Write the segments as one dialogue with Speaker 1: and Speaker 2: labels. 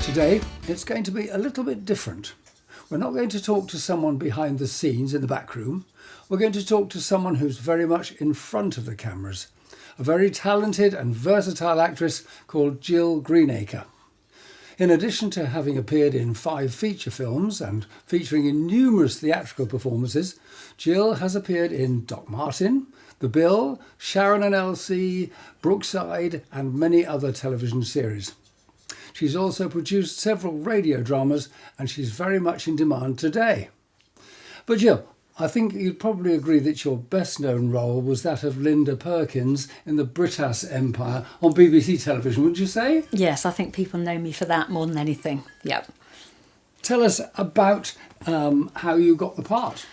Speaker 1: Today, it's going to be a little bit different. We're not going to talk to someone behind the scenes in the back room. We're going to talk to someone who's very much in front of the cameras, a very talented and versatile actress called Jill Greenacre. In addition to having appeared in 5 feature films and featuring in numerous theatrical performances, Jill has appeared in Doc Martin, The Bill, Sharon and Elsie, Brookside and many other television series. She's also produced several radio dramas and she's very much in demand today. But Jill, I think you'd probably agree that your best known role was that of Linda Perkins in the British Empire on BBC television, wouldn't you say?
Speaker 2: Yes, I think people know me for that more than anything. Yep.
Speaker 1: Tell us about how you got the part.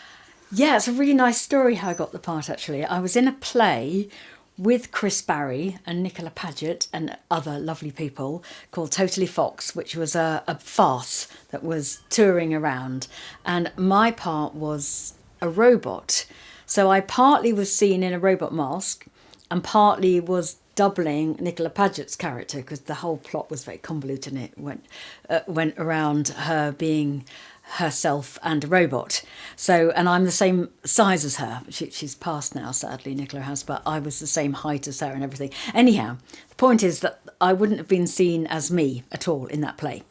Speaker 2: Yeah, it's a really nice story how I got the part, actually. I was in a play with Chris Barry and Nicola Paget and other lovely people called Totally Fox, which was a farce that was touring around. And my part was a robot. So I partly was seen in a robot mask and partly was doubling Nicola Paget's character because the whole plot was very convoluted and it went around her being herself and a robot. So, and I'm the same size as her. She's passed now, sadly, Nicola has, but I was the same height as her and everything. Anyhow, the point is that I wouldn't have been seen as me at all in that play.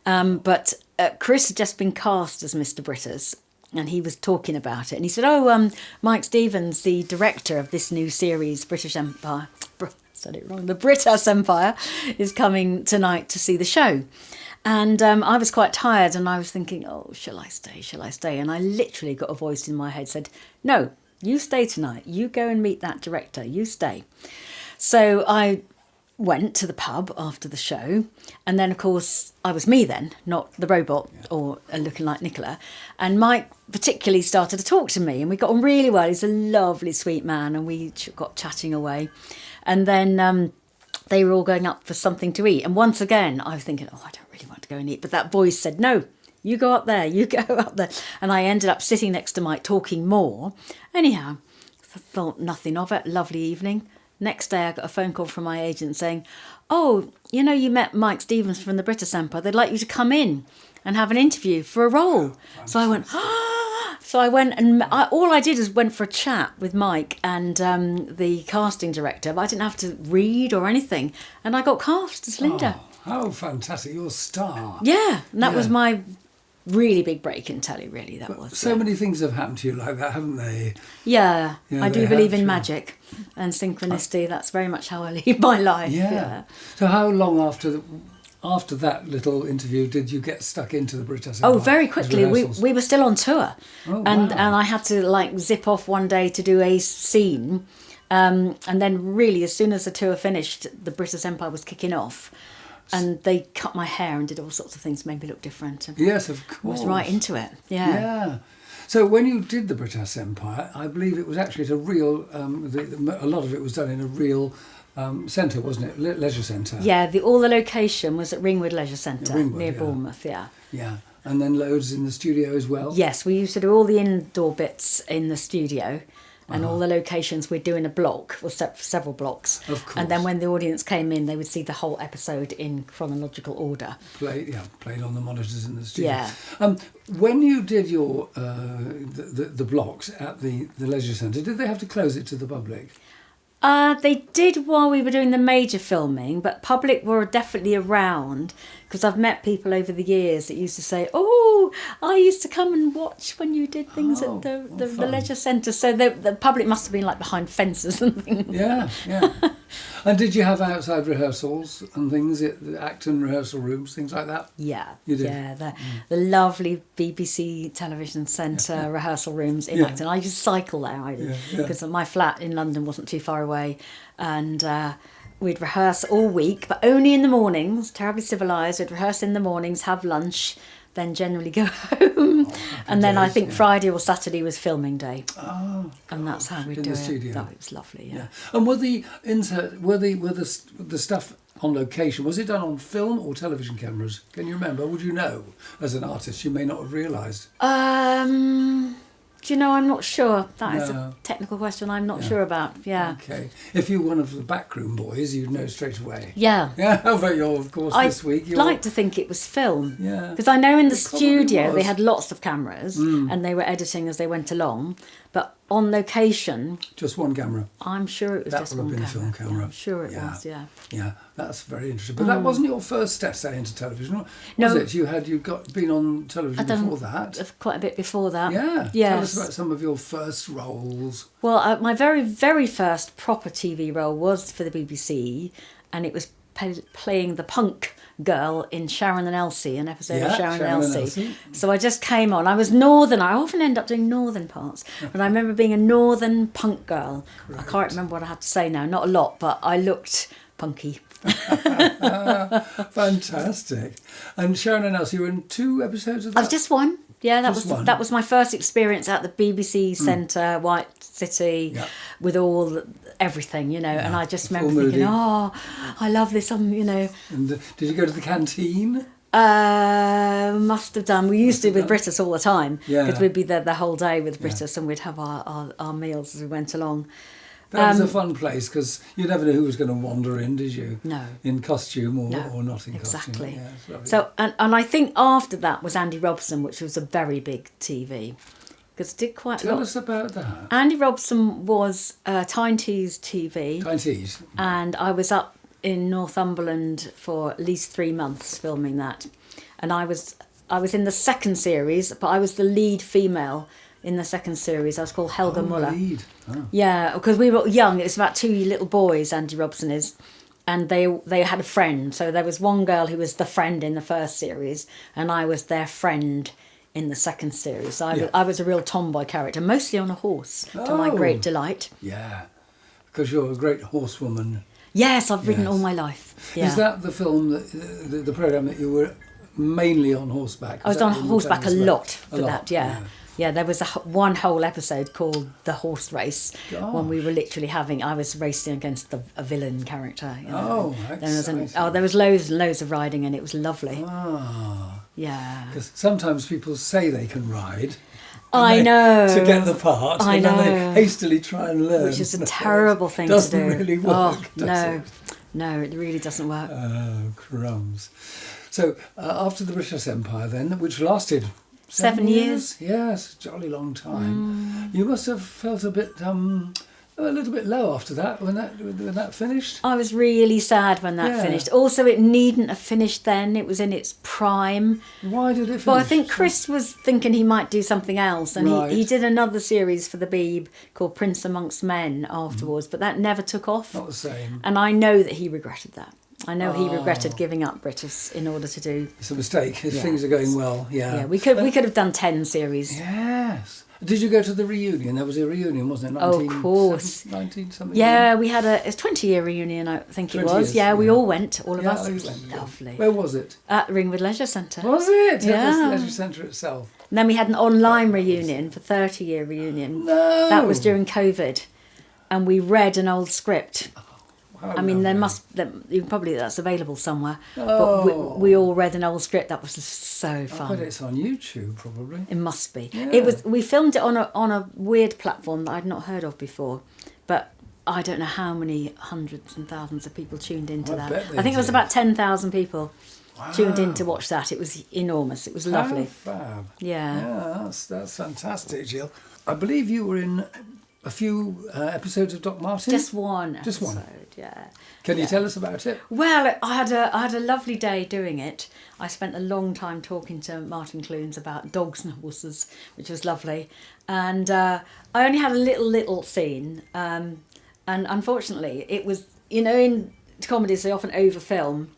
Speaker 2: But Chris had just been cast as Mr. Britters, and he was talking about it. And he said, Mike Stevens, the director of this new series, British Empire, said it wrong, the British Empire, is coming tonight to see the show. And I was quite tired and I was thinking, shall I stay? And I literally got a voice in my head said, no, you stay tonight. You go and meet that director. You stay. So I went to the pub after the show. And then, of course, I was me then, not the robot or looking like Nicola. And Mike particularly started to talk to me and we got on really well. He's a lovely, sweet man and we got chatting away. And then they were all going up for something to eat. And once again, I was thinking, I don't really want to go and eat. But that voice said, no, you go up there, you go up there. And I ended up sitting next to Mike talking more. Anyhow, I thought nothing of it. Lovely evening. Next day, I got a phone call from my agent saying, you met Mike Stevens from the British Empire. They'd like you to come in and have an interview for a role. So I went, So I went and all I did is went for a chat with Mike and the casting director, but I didn't have to read or anything. And I got cast as Linda.
Speaker 1: Oh, how fantastic. You're a star.
Speaker 2: Yeah, and that was my really big break in telly, really, that was.
Speaker 1: So many things have happened to you like that, haven't they?
Speaker 2: Yeah, I do believe in
Speaker 1: sure.
Speaker 2: magic and synchronicity. That's very much how I live my life. Yeah.
Speaker 1: So how long after that little interview did you get stuck into the British Empire?
Speaker 2: Oh, very quickly. We were still on tour. And I had to zip off one day to do a scene. And then really, as soon as the tour finished, the British Empire was kicking off. And they cut my hair and did all sorts of things, made me look different. And
Speaker 1: yes, of course.
Speaker 2: I was right into it. Yeah.
Speaker 1: So when you did the British Empire, I believe it was actually at a real, a lot of it was done in a real centre, wasn't it? Leisure centre.
Speaker 2: Yeah, all the location was at Ringwood Leisure Centre near Bournemouth,
Speaker 1: Yeah, and then loads in the studio as well.
Speaker 2: Yes, we used to do all the indoor bits in the studio and all the locations we'd do in a block, or several blocks.
Speaker 1: Of course.
Speaker 2: And then when the audience came in, they would see the whole episode in chronological order.
Speaker 1: Played on the monitors in the studio.
Speaker 2: Yeah.
Speaker 1: When you did your the blocks at the Leisure Centre, did they have to close it to the public?
Speaker 2: They did while we were doing the major filming, but public were definitely around because I've met people over the years that used to say, I used to come and watch when you did things at the leisure centre. So the public must have been behind fences and things.
Speaker 1: Yeah. And did you have outside rehearsals and things, the Acton rehearsal rooms, things like that?
Speaker 2: Yeah.
Speaker 1: You did?
Speaker 2: Yeah, the lovely BBC Television Centre rehearsal rooms in Acton. I used to cycle there, I did, because my flat in London wasn't too far away. And we'd rehearse all week, but only in the mornings, terribly civilised. We'd rehearse in the mornings, have lunch, then generally go home. And then I think Friday or Saturday was filming day.
Speaker 1: Oh,
Speaker 2: and that's how we'd do it.
Speaker 1: Studio.
Speaker 2: That was lovely, yeah.
Speaker 1: And were the stuff on location, was it done on film or television cameras? Can you remember? Would you know, as an artist? You may not have realised.
Speaker 2: Do you know, I'm not sure. That is
Speaker 1: No.
Speaker 2: a technical question I'm not sure about. Yeah.
Speaker 1: Okay. If you're one of the backroom boys, you'd know straight away.
Speaker 2: Yeah.
Speaker 1: Yeah, but you're, of course, this week.
Speaker 2: I'd like to think it was film.
Speaker 1: Yeah.
Speaker 2: Because I know in the
Speaker 1: It probably
Speaker 2: studio
Speaker 1: was.
Speaker 2: they had lots of cameras and they were editing as they went along. But on location,
Speaker 1: Just one camera.
Speaker 2: I'm sure it was
Speaker 1: That
Speaker 2: just
Speaker 1: will have
Speaker 2: one
Speaker 1: been a
Speaker 2: camera.
Speaker 1: film camera.
Speaker 2: Yeah, I'm sure it
Speaker 1: Yeah.
Speaker 2: was, yeah.
Speaker 1: Yeah, that's very interesting. But that wasn't your first essay into television, was
Speaker 2: No.
Speaker 1: it? You'd been on television
Speaker 2: I'd done
Speaker 1: before that.
Speaker 2: quite a bit before that.
Speaker 1: Yeah.
Speaker 2: Yes.
Speaker 1: Tell us about some of your first roles.
Speaker 2: Well, my very, very first proper TV role was for the BBC, and it was playing the punk girl in Sharon and Elsie, an episode of Sharon and Elsie. So I just came on. I was northern. I often end up doing northern parts. But I remember being a northern punk girl.
Speaker 1: Correct.
Speaker 2: I can't remember what I had to say now. Not a lot, but I looked punky.
Speaker 1: Fantastic. And Sharon and Elsie, you were in 2 episodes of that?
Speaker 2: I was just one. Yeah,
Speaker 1: Just one.
Speaker 2: that was my first experience at the BBC Centre, White City,
Speaker 1: Yeah.
Speaker 2: with everything, you know. And I just
Speaker 1: Full
Speaker 2: remember thinking,
Speaker 1: moody.
Speaker 2: oh, I love this. You know.
Speaker 1: And did you go to the canteen?
Speaker 2: Must have done. We used to with Britus all the time,
Speaker 1: Yeah.
Speaker 2: because we'd be there the whole day with Britus, and we'd have our meals as we went along.
Speaker 1: That was a fun place because you never knew who was going to wander in, did you?
Speaker 2: No.
Speaker 1: In costume or not in costume.
Speaker 2: Exactly.
Speaker 1: Yeah, it's lovely.
Speaker 2: So and I think after that was Andy Robson, which was a very big TV, because it did quite a
Speaker 1: Tell
Speaker 2: lot.
Speaker 1: us about that.
Speaker 2: Andy Robson was Tyne Tees TV,
Speaker 1: Tyne Tees.
Speaker 2: and I was up in Northumberland for at least 3 months filming that, and I was in the second series, but I was the lead female in the second series. I was called Helga Muller.
Speaker 1: Lead. Oh.
Speaker 2: Yeah, because we were young. It was about 2 little boys, Andy Robson is, and they had a friend. So there was one girl who was the friend in the first series, and I was their friend in the second series. So I was a real tomboy character, mostly on a horse, to my great delight.
Speaker 1: Yeah, because you're a great horsewoman.
Speaker 2: Yes, I've ridden
Speaker 1: Yes.
Speaker 2: all my life. Yeah.
Speaker 1: Is that the film, the programme that you were mainly on horseback?
Speaker 2: I was on horseback a lot for that, yeah.
Speaker 1: yeah.
Speaker 2: Yeah, there was one whole episode called The Horse Race, when we were literally I was racing against a villain character. You know.
Speaker 1: Oh,
Speaker 2: There was loads of riding, and it was lovely.
Speaker 1: Ah,
Speaker 2: Yeah.
Speaker 1: because sometimes people say they can ride.
Speaker 2: I know.
Speaker 1: To get the part,
Speaker 2: I
Speaker 1: and then
Speaker 2: know.
Speaker 1: they hastily try and learn.
Speaker 2: Which is a terrible thing to do.
Speaker 1: Doesn't really work, does
Speaker 2: no.
Speaker 1: it?
Speaker 2: No, it really doesn't work.
Speaker 1: Oh, crumbs. So, after the British Empire then, which lasted
Speaker 2: 7 years.
Speaker 1: Yes, a jolly long time. You must have felt a little bit low after that when that finished.
Speaker 2: I was really sad when that finished. Also, it needn't have finished then. It was in its prime.
Speaker 1: Why did it finish?
Speaker 2: Well, I think Chris was thinking he might do something else, and
Speaker 1: Right.
Speaker 2: he did another series for the Beeb called Prince Amongst Men afterwards, but that never took off.
Speaker 1: Not the same.
Speaker 2: And I know that he regretted that. I know he regretted giving up British in order to do.
Speaker 1: It's a mistake. If
Speaker 2: Yeah.
Speaker 1: things are going well, yeah.
Speaker 2: Yeah, we could have done 10 series.
Speaker 1: Yes. Did you go to the reunion? There was a reunion, wasn't it?
Speaker 2: Oh, of course.
Speaker 1: 19 something.
Speaker 2: Yeah, we had a 20-year reunion, I think it
Speaker 1: 20
Speaker 2: was.
Speaker 1: years,
Speaker 2: Yeah, we
Speaker 1: yeah.
Speaker 2: all went, all of
Speaker 1: Yeah,
Speaker 2: us.
Speaker 1: you
Speaker 2: It was
Speaker 1: went.
Speaker 2: lovely.
Speaker 1: Where was it?
Speaker 2: At Ringwood Leisure Centre.
Speaker 1: Was it?
Speaker 2: Yeah.
Speaker 1: At the leisure centre itself.
Speaker 2: And then we had an online reunion for 30-year reunion.
Speaker 1: No.
Speaker 2: That was during COVID. And we read an old script.
Speaker 1: How
Speaker 2: I mean,
Speaker 1: lovely.
Speaker 2: that's available somewhere.
Speaker 1: Oh.
Speaker 2: But we all read an old script. That was just so
Speaker 1: I bet
Speaker 2: fun.
Speaker 1: it's on YouTube, probably.
Speaker 2: It must be.
Speaker 1: Yeah.
Speaker 2: We filmed it on a weird platform that I'd not heard of before. But I don't know how many hundreds and thousands of people tuned into
Speaker 1: I
Speaker 2: that.
Speaker 1: bet they
Speaker 2: I think it was
Speaker 1: did.
Speaker 2: about 10,000 people tuned in to
Speaker 1: Wow.
Speaker 2: watch that. It was enormous. It was lovely.
Speaker 1: How fab.
Speaker 2: Yeah.
Speaker 1: Yeah, that's fantastic, Jill. I believe you were in a few episodes of Doc Martin.
Speaker 2: Just one
Speaker 1: Just one.
Speaker 2: episode, yeah.
Speaker 1: Can you
Speaker 2: Yeah.
Speaker 1: tell us about it?
Speaker 2: Well, I had a lovely day doing it. I spent a long time talking to Martin Clunes about dogs and horses, which was lovely. And I only had a little scene. And unfortunately, it was, in comedies they often overfilm,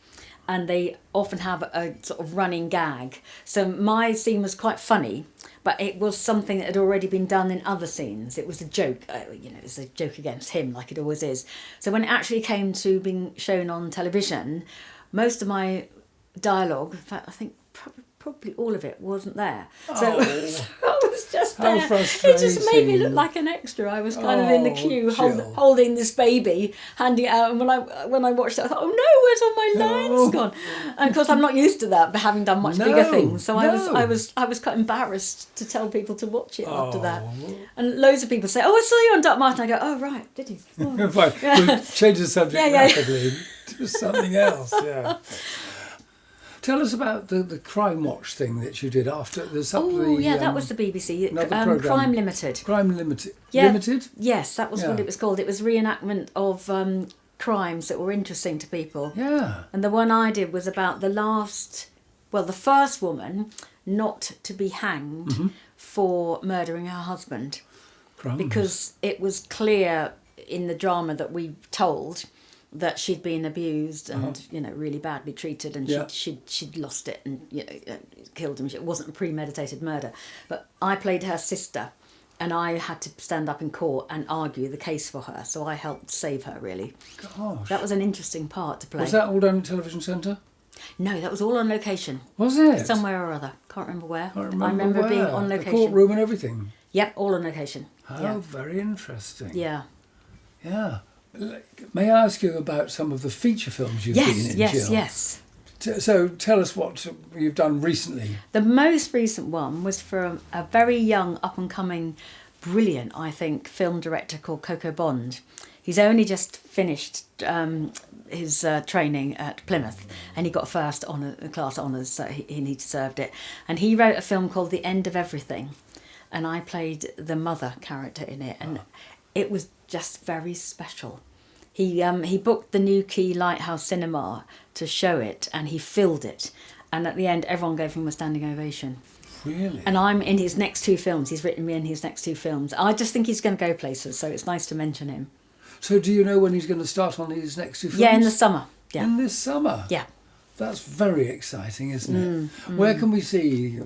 Speaker 2: and they often have a sort of running gag. So my scene was quite funny, but it was something that had already been done in other scenes. It was a joke, it was a joke against him, like it always is. So when it actually came to being shown on television, most of my dialogue, in fact, I think probably all of it wasn't there. So I was was just
Speaker 1: How
Speaker 2: there.
Speaker 1: frustrating.
Speaker 2: It just made me look like an extra. I was kind of in the queue
Speaker 1: Jill.
Speaker 2: holding this baby, handing it out. And when I watched it, I thought, oh no, where's all my lines gone? And of course, I'm not used to that, but having done much bigger things, so I was quite embarrassed to tell people to watch it after that. And loads of people say, oh, I saw you on Duck Martin. I go, oh right, did you? Oh.
Speaker 1: Fine. We'll change the subject rapidly to something else. Yeah. Tell us about the Crime Watch thing that you did after the.
Speaker 2: That was the BBC. Crime Limited.
Speaker 1: Crime Limited.
Speaker 2: Yeah.
Speaker 1: Limited?
Speaker 2: Yes, that was what it was called. It was reenactment of crimes that were interesting to people.
Speaker 1: Yeah.
Speaker 2: And the one I did was about the first woman not to be hanged for murdering her husband.
Speaker 1: Crumbs.
Speaker 2: Because it was clear in the drama that we told that she'd been abused and really badly treated, and she'd lost it and killed him. It wasn't a premeditated murder, but I played her sister, and I had to stand up in court and argue the case for her. So I helped save her. Really,
Speaker 1: gosh,
Speaker 2: that was an interesting part to play.
Speaker 1: Was that all done at Television Centre?
Speaker 2: No, that was all on location.
Speaker 1: Was it?
Speaker 2: Somewhere or other. Can't remember where.
Speaker 1: I
Speaker 2: remember being on location.
Speaker 1: The courtroom and everything.
Speaker 2: Yep, all on location.
Speaker 1: Oh, very interesting.
Speaker 2: Yeah.
Speaker 1: Yeah. May I ask you about some of the feature films you've been in, Jill?
Speaker 2: Yes.
Speaker 1: So tell us what you've done recently.
Speaker 2: The most recent one was from a very young, up-and-coming, brilliant, I think, film director called Coco Bond. He's only just finished his training at Plymouth, and he got first class honours, so he deserved it. And he wrote a film called The End of Everything, and I played the mother character in it, and it was just very special. He booked the New Quay Lighthouse Cinema to show it, and he filled it, and at the end everyone gave him a standing ovation.
Speaker 1: Really?
Speaker 2: And I'm in his next two films. He's written me in his next two films. I just think he's going to go places, so it's nice to mention him.
Speaker 1: So do you know when he's going to start on his next two films?
Speaker 2: Yeah, in the summer. Yeah.
Speaker 1: In this summer?
Speaker 2: Yeah.
Speaker 1: That's very exciting, isn't it? Where can we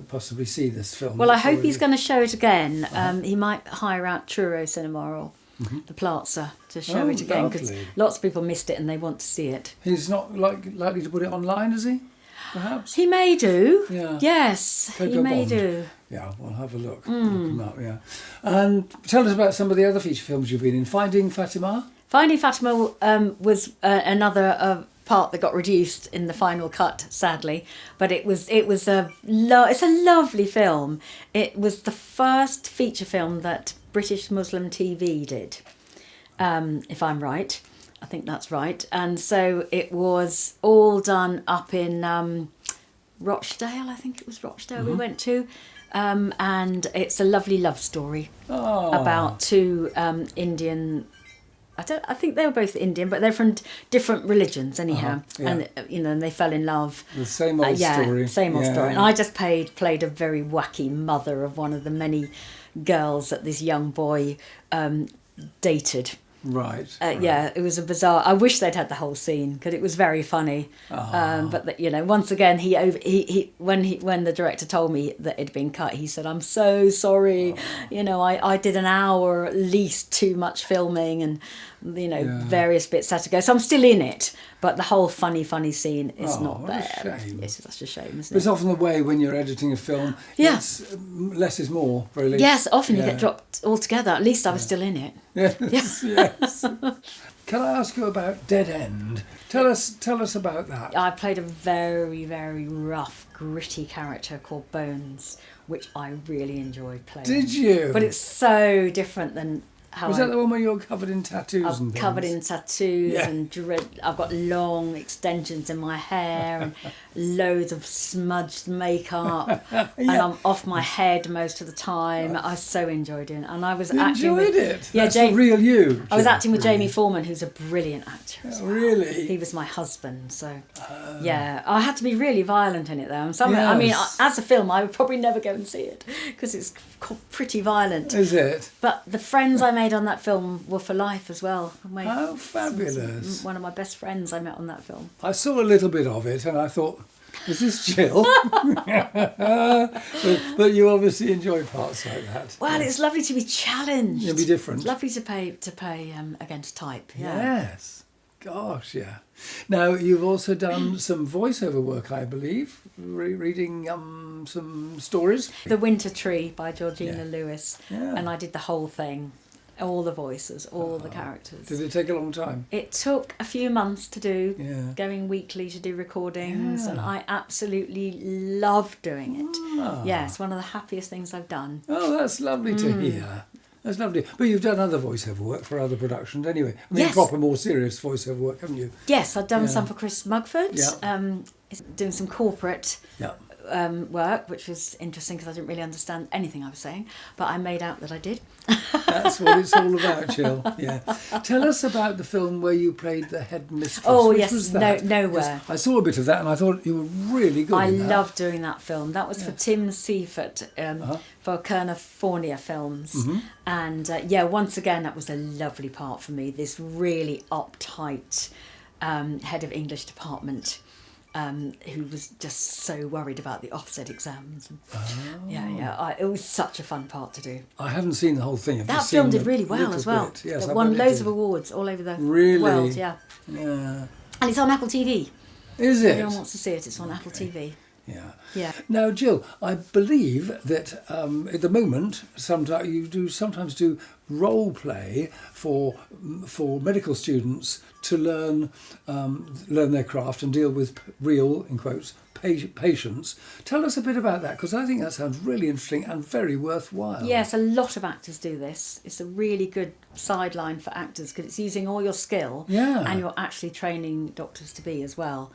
Speaker 1: possibly see this film?
Speaker 2: Well, I hope he's going to show it again. He might hire out Truro Cinema or the Plaza to show it again, because lots of people missed it and they want to see it.
Speaker 1: He's not likely to put it online, is he? Perhaps?
Speaker 2: He may do.
Speaker 1: Yeah.
Speaker 2: Yes,
Speaker 1: Coco
Speaker 2: he may
Speaker 1: Bond.
Speaker 2: do.
Speaker 1: Yeah, we'll have a look. Look him up, yeah. And tell us about some of the other feature films you've been in. Finding Fatima?
Speaker 2: Finding Fatima was another part that got reduced in the final cut, sadly. But it's a lovely film. It was the first feature film that British Muslim TV did, if I'm right. I think that's right. And so it was all done up in Rochdale. I think it was Rochdale we went to. And it's a lovely love story about two Indian. I think they were both Indian, but they're from different religions anyhow. And and they fell in love.
Speaker 1: The same old story.
Speaker 2: Same old story. And I just played a very wacky mother of one of the many girls that this young boy dated.
Speaker 1: Right.
Speaker 2: Yeah, it was a bizarre. I wish they'd had the whole scene because it was very funny. But once again, he when the director told me that it'd been cut, he said, "I'm so sorry. I did an hour at least too much filming, and various bits had to go. So I'm still in it, but the whole funny scene is not there. It's such a shame, isn't it?
Speaker 1: It's often the way when you're editing a film.
Speaker 2: Yeah.
Speaker 1: It's, less is more, really.
Speaker 2: Yes, often you get dropped altogether. At least I was still in it.
Speaker 1: Yes, yes. Can I ask you about Dead End? Tell us about that.
Speaker 2: I played a very, very rough, gritty character called Bones, which I really enjoyed playing.
Speaker 1: Did you?
Speaker 2: But it's so different than how
Speaker 1: Was that the one where you're covered in tattoos and things?
Speaker 2: Covered in tattoos and I've got long extensions in my hair and loads of smudged makeup and I'm off my head most of the time. I so enjoyed it, and I was acting with
Speaker 1: it. Yeah, that's the real you.
Speaker 2: I was acting with Jamie Foreman, who's a brilliant actor.
Speaker 1: Oh, really?
Speaker 2: He was my husband, so I had to be really violent in it though. I mean, as a film, I would probably never go and see it because it's pretty violent.
Speaker 1: Is it?
Speaker 2: But the friends I made on that film were for life as well.
Speaker 1: Oh, fabulous.
Speaker 2: One of my best friends I met on that film.
Speaker 1: I saw a little bit of it and I thought, is this Jill? but you obviously enjoy parts like that.
Speaker 2: Well, it's lovely to be challenged.
Speaker 1: It'll be different.
Speaker 2: Lovely to play against type. Yeah.
Speaker 1: Yes. Gosh, yeah. Now, you've also done some voiceover work, I believe, reading some stories.
Speaker 2: The Winter Tree by Georgina Lewis.
Speaker 1: Yeah.
Speaker 2: And I did the whole thing. All the voices, all the characters.
Speaker 1: Did it take a long time?
Speaker 2: It took a few months to do,
Speaker 1: Yeah.
Speaker 2: going weekly to do recordings,
Speaker 1: Yeah.
Speaker 2: and I absolutely love doing it.
Speaker 1: Ah.
Speaker 2: Yeah, it's one of the happiest things I've done.
Speaker 1: Oh, that's lovely to hear. That's lovely. But you've done other voiceover work for other productions anyway. I mean,
Speaker 2: Yes.
Speaker 1: proper, more serious voiceover work, haven't you?
Speaker 2: Yes, I've done
Speaker 1: Yeah.
Speaker 2: some for Chris Mugford.
Speaker 1: Yeah.
Speaker 2: Doing some corporate
Speaker 1: Yeah.
Speaker 2: work, which was interesting because I didn't really understand anything I was saying, but I made out that I did.
Speaker 1: That's what it's all about, Jill. Yeah. Tell us about the film where you played the head mistress.
Speaker 2: Oh,
Speaker 1: Which
Speaker 2: yes,
Speaker 1: was that?
Speaker 2: Nowhere.
Speaker 1: I saw a bit of that and I thought you were really good
Speaker 2: I
Speaker 1: in that.
Speaker 2: loved doing that film. That was for Tim Seifert
Speaker 1: Uh-huh.
Speaker 2: for California Films.
Speaker 1: Mm-hmm.
Speaker 2: And once again, that was a lovely part for me. This really uptight head of English department who was just so worried about the Ofsted exams. And it was such a fun part to do.
Speaker 1: I haven't seen the whole thing. I've
Speaker 2: That
Speaker 1: just
Speaker 2: film
Speaker 1: seen
Speaker 2: did
Speaker 1: a
Speaker 2: really well
Speaker 1: little
Speaker 2: as well.
Speaker 1: bit. Yes,
Speaker 2: It
Speaker 1: I
Speaker 2: won
Speaker 1: bet it
Speaker 2: loads
Speaker 1: did.
Speaker 2: of awards all over the
Speaker 1: Really?
Speaker 2: world. Yeah.
Speaker 1: Yeah.
Speaker 2: And it's on Apple TV.
Speaker 1: Is
Speaker 2: If
Speaker 1: it?
Speaker 2: anyone wants to see it, it's on Apple TV.
Speaker 1: Yeah.
Speaker 2: Yeah.
Speaker 1: Now, Jill, I believe that at the moment, sometimes do role play for medical students to learn their craft and deal with real, in quotes, patients. Tell us a bit about that, because I think that sounds really interesting and very worthwhile.
Speaker 2: Yes, a lot of actors do this. It's a really good sideline for actors because it's using all your skill and you're actually training doctors to be as well.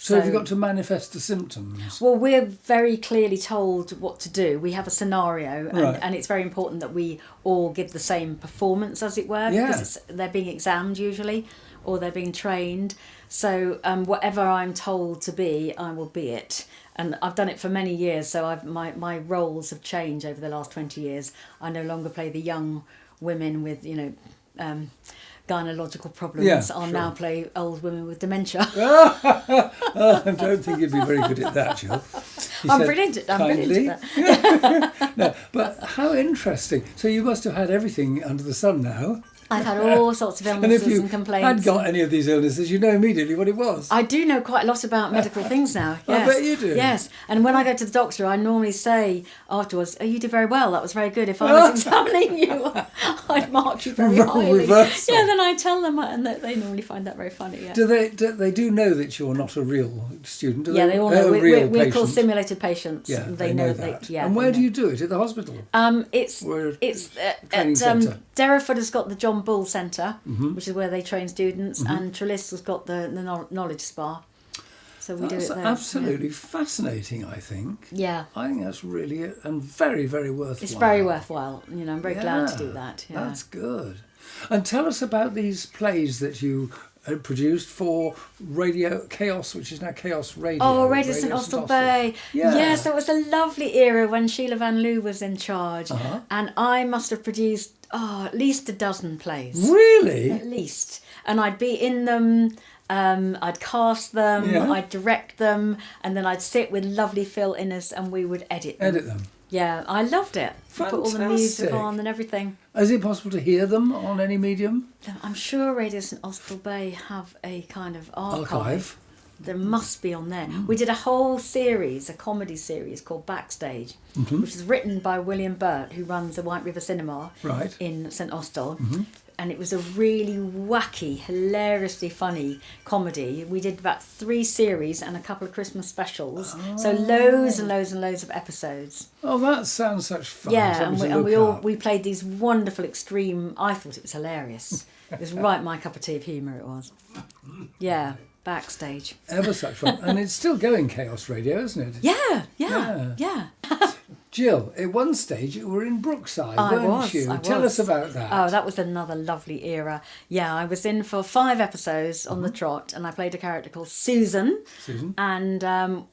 Speaker 1: So have you got to manifest the symptoms?
Speaker 2: Well, we're very clearly told what to do. We have a scenario and it's very important that we all give the same performance, as it were, because they're being examined usually or they're being trained. So whatever I'm told to be, I will be it. And I've done it for many years, so my roles have changed over the last 20 years. I no longer play the young women with, gynecological problems.
Speaker 1: Yeah,
Speaker 2: I'll
Speaker 1: sure.
Speaker 2: now play old women with dementia.
Speaker 1: I don't think you'd be very good at that, Jill.
Speaker 2: I'm brilliant at that.
Speaker 1: No, but how interesting. So you must have had everything under the sun now.
Speaker 2: I've had all sorts of
Speaker 1: And
Speaker 2: illnesses
Speaker 1: if you
Speaker 2: and complaints.
Speaker 1: had got any of these illnesses, you know immediately what it was.
Speaker 2: I do know quite a lot about medical things now. Yes.
Speaker 1: I bet you do.
Speaker 2: Yes, and when I go to the doctor, I normally say afterwards, "Oh, you did very well. That was very good." If I was examining you, I'd mark you very highly.
Speaker 1: Reversal.
Speaker 2: Yeah, then I tell them, and they normally find that very funny. Yeah.
Speaker 1: Do they do know that you're not a real student? Do
Speaker 2: Yeah, they all know. We're
Speaker 1: patient?
Speaker 2: called simulated patients.
Speaker 1: Yeah,
Speaker 2: they know
Speaker 1: that.
Speaker 2: Yeah.
Speaker 1: And where do you do it? At the hospital?
Speaker 2: It's
Speaker 1: Where-
Speaker 2: at
Speaker 1: training centre?
Speaker 2: Derriford has got the John Bull Centre,
Speaker 1: Mm-hmm.
Speaker 2: which is where they train students, and Trellis has got the knowledge spa. So we
Speaker 1: That's
Speaker 2: do it there.
Speaker 1: absolutely fascinating, I think.
Speaker 2: Yeah.
Speaker 1: I think that's really and very, very worthwhile.
Speaker 2: It's very worthwhile. I'm very glad to do that. Yeah.
Speaker 1: That's good. And tell us about these plays that you produced for Radio Chaos, which is now Chaos Radio.
Speaker 2: Oh, Radio St Austell Bay.
Speaker 1: Yeah.
Speaker 2: Yes, it was a lovely era when Sheila Van Loo was in charge.
Speaker 1: Uh-huh.
Speaker 2: And I must have produced at least a dozen plays.
Speaker 1: Really?
Speaker 2: At least. And I'd be in them, I'd cast them,
Speaker 1: Yeah.
Speaker 2: I'd direct them, and then I'd sit with lovely Phil Innes and we would edit them.
Speaker 1: Edit them.
Speaker 2: Yeah, I loved it. Put all the music
Speaker 1: Fantastic.
Speaker 2: on and everything.
Speaker 1: Is it possible to hear them on any medium?
Speaker 2: I'm sure Radio St Austell Bay have a kind of archive. There must be on there. We did a whole series, a comedy series called Backstage, which is written by William Burt, who runs the White River Cinema
Speaker 1: Right.
Speaker 2: in St Austell. And it was a really wacky, hilariously funny comedy. We did about 3 series and a couple of Christmas specials. So loads and loads and loads of episodes.
Speaker 1: Oh, that sounds such fun.
Speaker 2: Yeah,
Speaker 1: Something
Speaker 2: and
Speaker 1: to
Speaker 2: we
Speaker 1: look
Speaker 2: all
Speaker 1: up.
Speaker 2: we played these wonderful extreme. I thought it was hilarious. It was right my cup of tea of humour. It was. Yeah, Backstage.
Speaker 1: Ever such fun. And it's still going, Chaos Radio, isn't it?
Speaker 2: Yeah.
Speaker 1: Jill, at one stage you were in Brookside, weren't you? Tell us about that.
Speaker 2: Oh, that was another lovely era. Yeah, I was in for 5 episodes on the trot, and I played a character called Susan. And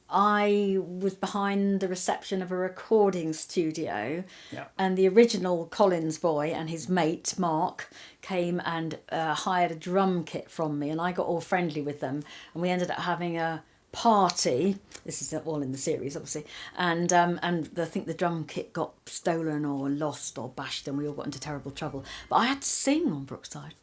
Speaker 2: I was behind the reception of a recording studio.
Speaker 1: Yeah.
Speaker 2: And the original Collins boy and his mate, Mark, came and hired a drum kit from me, and I got all friendly with them, and we ended up having a party. This is all in the series, obviously, and I think the drum kit got stolen or lost or bashed, and we all got into terrible trouble. But I had to sing on Brookside.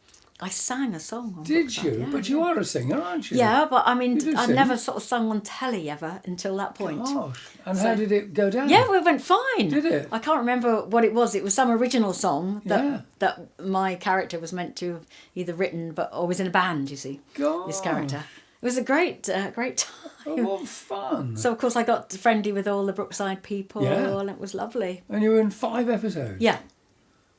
Speaker 2: I sang a song on
Speaker 1: Did
Speaker 2: Brookside,
Speaker 1: you?
Speaker 2: yeah,
Speaker 1: But you are a singer, aren't you?
Speaker 2: Yeah, but I
Speaker 1: You
Speaker 2: mean,
Speaker 1: did
Speaker 2: I'd
Speaker 1: sing.
Speaker 2: never sort of sung on telly ever until that point.
Speaker 1: Gosh. And
Speaker 2: So-
Speaker 1: how did it go down?
Speaker 2: Yeah, well, it went fine.
Speaker 1: Did it?
Speaker 2: I can't remember what it was. It was some original song
Speaker 1: Yeah.
Speaker 2: that my character was meant to have either written, or was in a band. You see, this character. It was a great time.
Speaker 1: Oh, what fun.
Speaker 2: So of course I got friendly with all the Brookside people,
Speaker 1: Yeah.
Speaker 2: and it was lovely.
Speaker 1: And you were in 5 episodes?
Speaker 2: Yeah,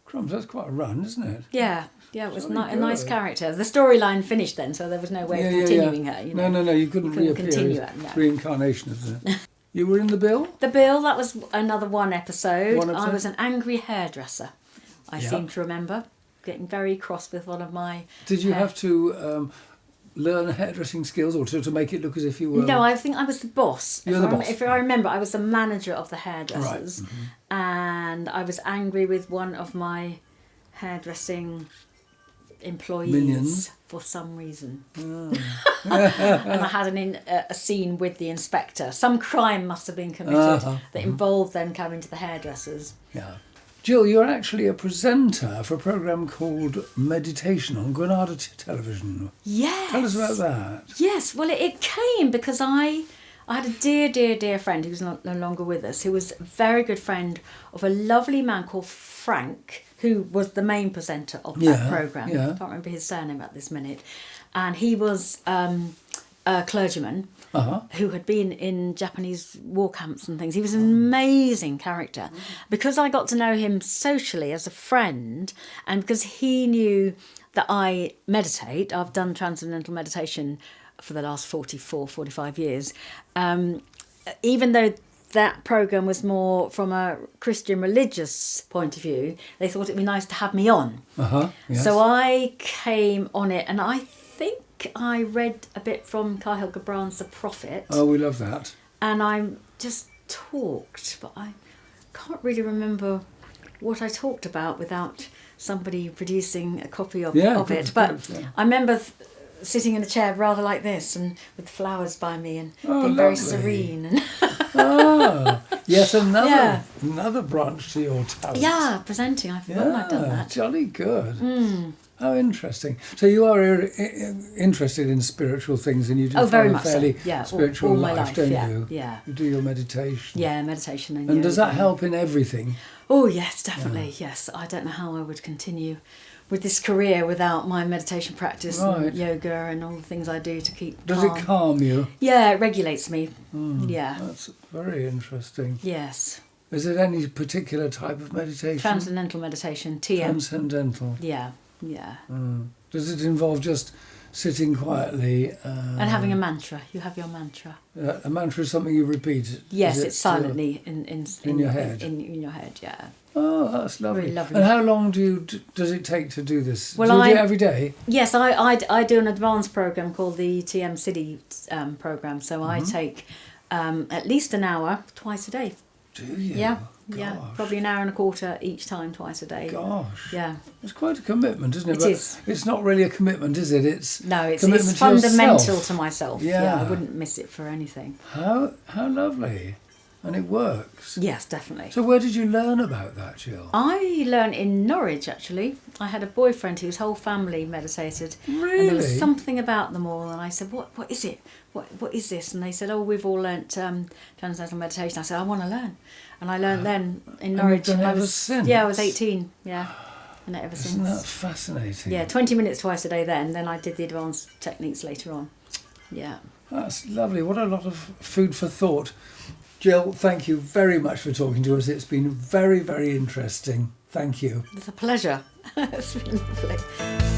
Speaker 1: Crumbs, that's quite a run, isn't it?
Speaker 2: yeah. It was
Speaker 1: Jolly
Speaker 2: a nice
Speaker 1: good.
Speaker 2: character. The storyline finished then, so there was no way of continuing her. You know.
Speaker 1: No, you couldn't reappear
Speaker 2: continue
Speaker 1: as
Speaker 2: it, no.
Speaker 1: reincarnation of the... You were in the bill?
Speaker 2: The Bill, that was another one episode.
Speaker 1: One episode?
Speaker 2: I was an angry hairdresser. I
Speaker 1: Yeah.
Speaker 2: seem to remember getting very cross with one of my...
Speaker 1: Did you
Speaker 2: hair-
Speaker 1: have to learn hairdressing skills or to make it look as if you were...
Speaker 2: No, I think I was the boss.
Speaker 1: You were the boss.
Speaker 2: If I remember, I was the manager of the hairdressers.
Speaker 1: Right.
Speaker 2: And I was angry with one of my hairdressing employees
Speaker 1: Minions.
Speaker 2: for some reason.
Speaker 1: Oh.
Speaker 2: And I had a scene with the inspector. Some crime must have been committed that involved them coming to the hairdressers.
Speaker 1: Yeah. Jill, you're actually a presenter for a programme called Meditation on Granada Television.
Speaker 2: Yes.
Speaker 1: Tell us about that.
Speaker 2: Yes, well, it came because I had a dear friend who's no longer with us, who was a very good friend of a lovely man called Frank, who was the main presenter of that programme.
Speaker 1: Yeah.
Speaker 2: I can't remember his surname at this minute. And he was a clergyman who had been in Japanese war camps and things. He was an amazing character. Because I got to know him socially as a friend, and because he knew that I meditate, I've done transcendental meditation for the last 45 years, even though that programme was more from a Christian religious point of view, they thought it'd be nice to have me on.
Speaker 1: Yes.
Speaker 2: So I came on it, and I think I read a bit from Kyle Gibran's The Prophet,
Speaker 1: Oh, we love that.
Speaker 2: and I just talked, but I can't really remember what I talked about without somebody producing a copy of it. But
Speaker 1: yeah.
Speaker 2: I remember sitting in a chair rather like this, and with flowers by me, and
Speaker 1: Oh,
Speaker 2: being very
Speaker 1: lovely.
Speaker 2: serene. And
Speaker 1: Yes, another
Speaker 2: Yeah.
Speaker 1: another branch to your talent.
Speaker 2: yeah, presenting. I've forgotten I'd done that.
Speaker 1: Jolly good. How interesting. So you are interested in spiritual things, and you do
Speaker 2: Oh, very
Speaker 1: follow
Speaker 2: much so.
Speaker 1: fairly
Speaker 2: Yeah,
Speaker 1: spiritual
Speaker 2: all my
Speaker 1: life,
Speaker 2: life,
Speaker 1: don't
Speaker 2: yeah,
Speaker 1: you?
Speaker 2: yeah.
Speaker 1: You do your meditation.
Speaker 2: Yeah, meditation and
Speaker 1: And does
Speaker 2: yoga.
Speaker 1: that help in everything?
Speaker 2: Oh, yes, definitely, yes. I don't know how I would continue with this career without my meditation practice
Speaker 1: Right.
Speaker 2: and yoga and all the things I do to keep
Speaker 1: Does
Speaker 2: calm.
Speaker 1: it calm you?
Speaker 2: Yeah, it regulates me. Yeah,
Speaker 1: That's very interesting.
Speaker 2: yes.
Speaker 1: Is it any particular type of meditation?
Speaker 2: Transcendental meditation, TM.
Speaker 1: Transcendental.
Speaker 2: Yeah.
Speaker 1: Does it involve just sitting quietly?
Speaker 2: And having a mantra. You have your mantra.
Speaker 1: A mantra is something you repeat.
Speaker 2: Yes,
Speaker 1: is it,
Speaker 2: it's silently in
Speaker 1: your head?
Speaker 2: In your head, yeah.
Speaker 1: Oh, that's lovely.
Speaker 2: Really lovely.
Speaker 1: And how long does it take to do this?
Speaker 2: Well,
Speaker 1: do you do
Speaker 2: I-
Speaker 1: it every day?
Speaker 2: Yes, I do an advanced program called the TM City program. So I take at least an hour twice a day.
Speaker 1: Do you?
Speaker 2: Yeah,
Speaker 1: Gosh.
Speaker 2: yeah, probably an hour and a quarter each time, twice a day.
Speaker 1: Gosh.
Speaker 2: Yeah.
Speaker 1: It's quite a commitment, isn't it?
Speaker 2: It
Speaker 1: But
Speaker 2: is.
Speaker 1: It's not really a commitment, is it? It's
Speaker 2: No, it's
Speaker 1: commitment to
Speaker 2: fundamental
Speaker 1: yourself.
Speaker 2: to myself.
Speaker 1: Yeah.
Speaker 2: I wouldn't miss it for anything.
Speaker 1: How lovely. And it works.
Speaker 2: Yes, definitely.
Speaker 1: So where did you learn about that, Jill?
Speaker 2: I learned in Norwich, actually. I had a boyfriend whose whole family meditated.
Speaker 1: Really?
Speaker 2: And there was something about them all. And I said, what is it? What is this? And they said, oh, we've all learnt transcendental meditation. I said, I want to learn. And I learned then in
Speaker 1: you've
Speaker 2: Norwich.
Speaker 1: done it
Speaker 2: I
Speaker 1: ever
Speaker 2: was,
Speaker 1: since?
Speaker 2: Yeah, I was 18. Yeah. And ever
Speaker 1: Isn't that
Speaker 2: since.
Speaker 1: fascinating?
Speaker 2: Yeah, 20 minutes twice a day then. Then I did the advanced techniques later on. Yeah.
Speaker 1: That's lovely. What a lot of food for thought. Jill, thank you very much for talking to us. It's been very, very interesting. Thank you.
Speaker 2: It's a pleasure. It's been lovely.